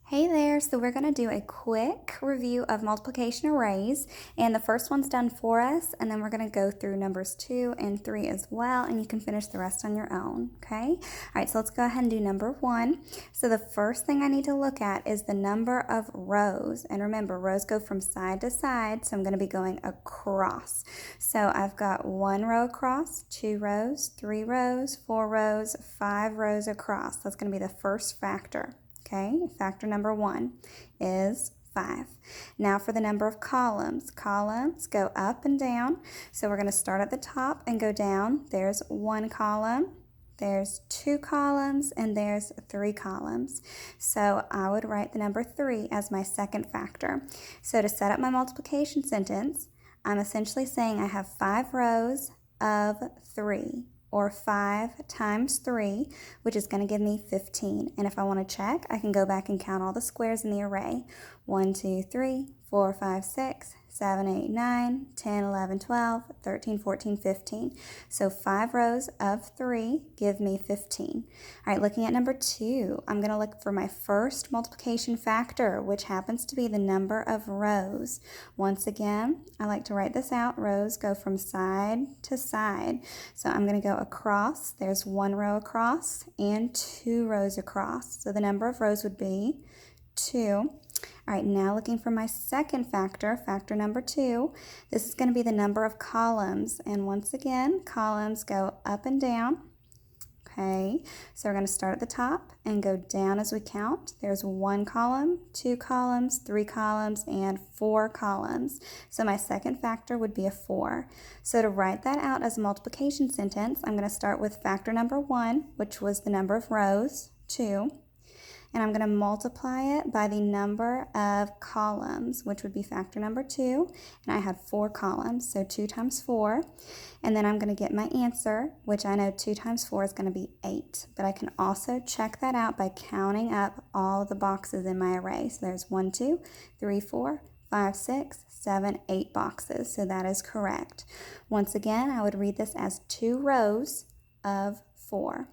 Hey there, so we're going to do a quick review of multiplication arrays, and the first one's done for us, and then we're going to go through numbers 2 and 3 as well, and you can finish the rest on your own, okay? All right, so let's go ahead and do number 1. So the first thing I need to look at is the number of rows, and remember, rows go from side to side, so I'm going to be going across. So I've got 1 row across, 2 rows, 3 rows, 4 rows, 5 rows across. That's going to be the first factor. Okay, factor number 1 is 5. Now for the number of columns. Columns go up and down. So we're going to start at the top and go down. There's 1 column, there's 2 columns, and there's 3 columns. So I would write the number 3 as my second factor. So to set up my multiplication sentence, I'm essentially saying I have 5 rows of 3. Or 5 times 3, which is going to give me 15. And if I want to check, I can go back and count all the squares in the array. 1, 2, 3, 4, 5, 6, 7, 8, 9, 10, 11, 12, 13, 14, 15. So 5 rows of 3 give me 15. All right, looking at number 2, I'm going to look for my first multiplication factor, which happens to be the number of rows. Once again, I like to write this out. Rows go from side to side. So I'm going to go across. There's 1 row across and 2 rows across. So the number of rows would be 2. All right, now looking for my second factor, factor number 2. This is going to be the number of columns. And once again, columns go up and down. Okay, so we're going to start at the top and go down as we count. There's 1 column, 2 columns, 3 columns, and 4 columns. So my second factor would be a 4. So to write that out as a multiplication sentence, I'm going to start with factor number 1, which was the number of rows, 2. And I'm going to multiply it by the number of columns, which would be factor number 2. And I had 4 columns, so 2 times 4. And then I'm going to get my answer, which I know 2 times 4 is going to be 8. But I can also check that out by counting up all the boxes in my array. So there's 1, 2, 3, 4, 5, 6, 7, 8 boxes. So that is correct. Once again, I would read this as 2 rows of 4.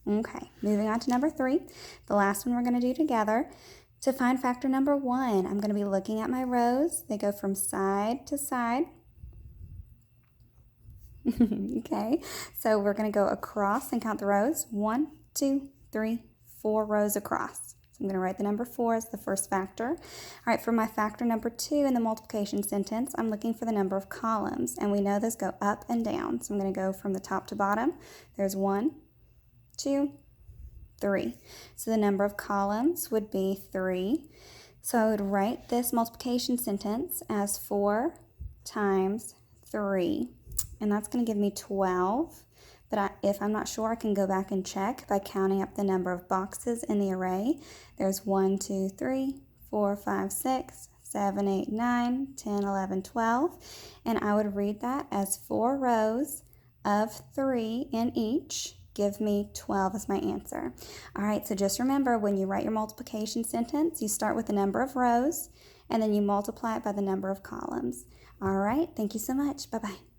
Okay, moving on to number 3, the last one we're going to do together. To find factor number 1, I'm going to be looking at my rows. They go from side to side. Okay, so we're going to go across and count the rows. 1, 2, 3, 4 rows across. So I'm going to write the number 4 as the first factor. All right, for my factor number 2 in the multiplication sentence, I'm looking for the number of columns. And we know those go up and down. So I'm going to go from the top to bottom. There's 1, 2, 3. So the number of columns would be 3. So I would write this multiplication sentence as 4 times 3. And that's going to give me 12. But if I'm not sure, I can go back and check by counting up the number of boxes in the array. There's 1, 2, 3, 4, 5, 6, 7, 8, 9, 10, 11, 12. And I would read that as 4 rows of 3 in each. Give me 12 as my answer. All right, so just remember when you write your multiplication sentence, you start with the number of rows and then you multiply it by the number of columns. All right, thank you so much. Bye-bye.